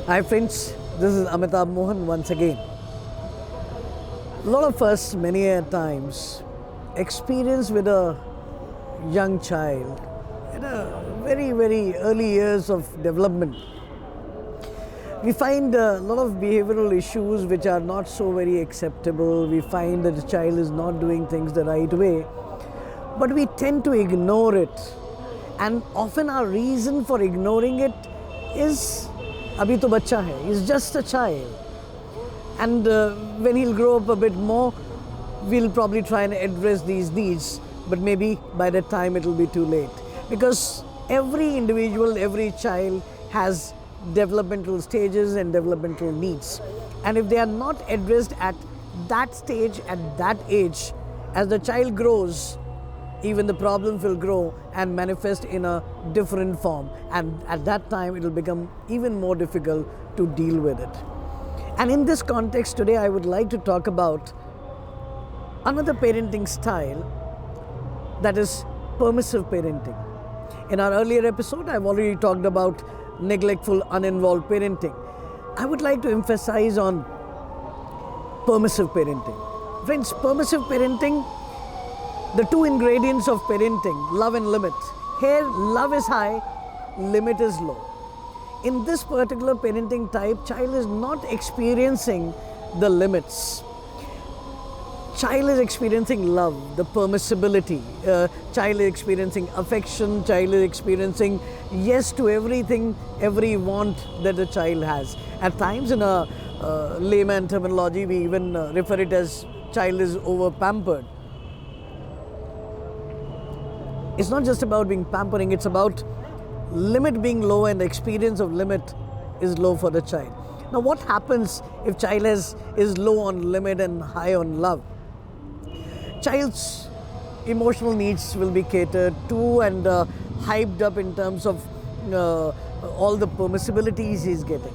Hi friends, this is Amitabh Mohan once again. A lot of us, many a times, experience with a young child in a very early years of development. We find a lot of behavioral issues which are not so very acceptable. We find that the child is not doing things the right way, but we tend to ignore it. And often our reason for ignoring it is abhi to bachcha hai, he's just a child. And when he'll grow up a bit more, we'll probably try and address these needs, but maybe by that time it'll be too late. Because every individual, every child has developmental stages and developmental needs. And if they are not addressed at that stage, at that age, as the child grows, even the problems will grow and manifest in a different form. And at that time, it will become even more difficult to deal with it. And in this context today, I would like to talk about another parenting style, that is permissive parenting. In our earlier episode, I've already talked about neglectful, uninvolved parenting. I would like to emphasize on permissive parenting. Friends, permissive parenting, the two ingredients of parenting, love and limit. Here, love is high, limit is low. In this particular parenting type, child is not experiencing the limits. Child is experiencing love, the permissibility. Child is experiencing affection. Child is experiencing yes to everything, every want that the child has. At times, in a layman terminology, we even refer it as child is over pampered. It's not just about being pampering, it's about limit being low, and the experience of limit is low for the child. Now what happens if child is low on limit and high on love? Child's emotional needs will be catered to and hyped up in terms of all the permissibilities he's getting.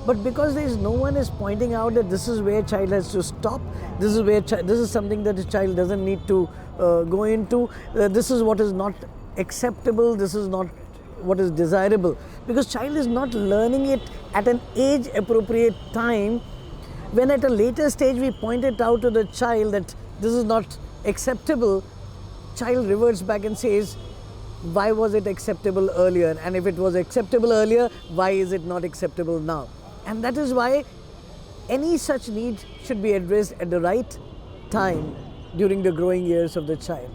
But because there is no one is pointing out that this is where child has to stop, this is where this is something that the child doesn't need to go into, this is what is not acceptable, this is not what is desirable, because child is not learning it at an age appropriate time. When at a later stage we point it out to the child that this is not acceptable, child reverts back and says, why was it acceptable earlier? And if it was acceptable earlier, why is it not acceptable now? And that is why any such need should be addressed at the right time during the growing years of the child.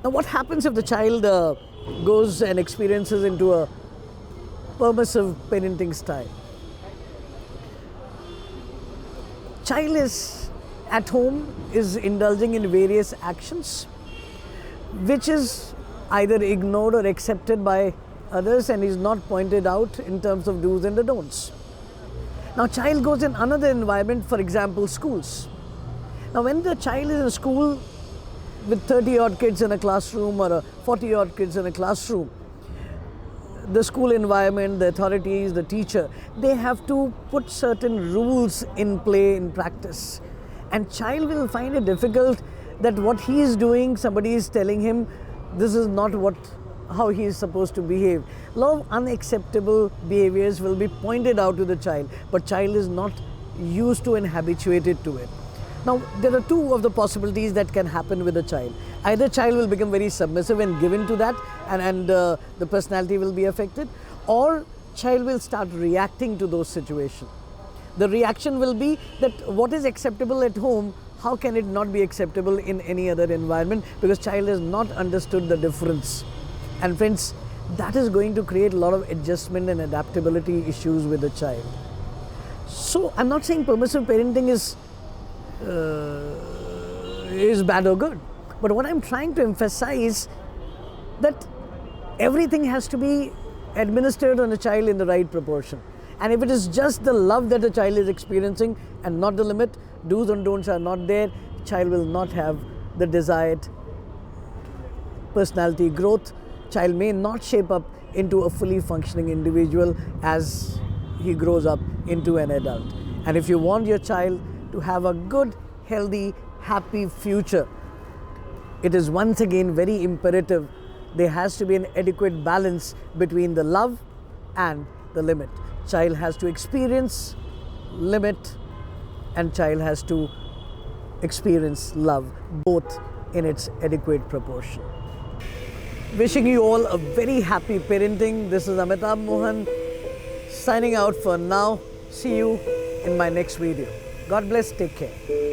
Now what happens if the child goes and experiences into a permissive parenting style? Child is at home, is indulging in various actions which is either ignored or accepted by others and is not pointed out in terms of do's and the don'ts. Now child goes in another environment, for example schools. Now when the child is in school with 30 odd kids in a classroom or 40 odd kids in a classroom, the school environment, the authorities, the teacher, they have to put certain rules in play, in practice. And child will find it difficult that what he is doing, somebody is telling him this is not how he is supposed to behave. A lot of unacceptable behaviors will be pointed out to the child, but child is not used to and habituated to it. Now, there are two of the possibilities that can happen with a child. Either child will become very submissive and given to that, and the personality will be affected, or child will start reacting to those situations. The reaction will be that what is acceptable at home, how can it not be acceptable in any other environment, because child has not understood the difference. And friends, that is going to create a lot of adjustment and adaptability issues with the child. So I'm not saying permissive parenting is bad or good, but what I'm trying to emphasize that everything has to be administered on a child in the right proportion. And if it is just the love that the child is experiencing and not the limit, do's and don'ts are not there, child will not have the desired personality growth. Child may not shape up into a fully functioning individual as he grows up into an adult. And if you want your child to have a good, healthy, happy future, it is once again very imperative there has to be an adequate balance between the love and the limit. Child has to experience limit, and child has to experience love, both in its adequate proportion. Wishing you all a very happy parenting. This is Amitabh Mohan signing out for now. See you in my next video. God bless. Take care.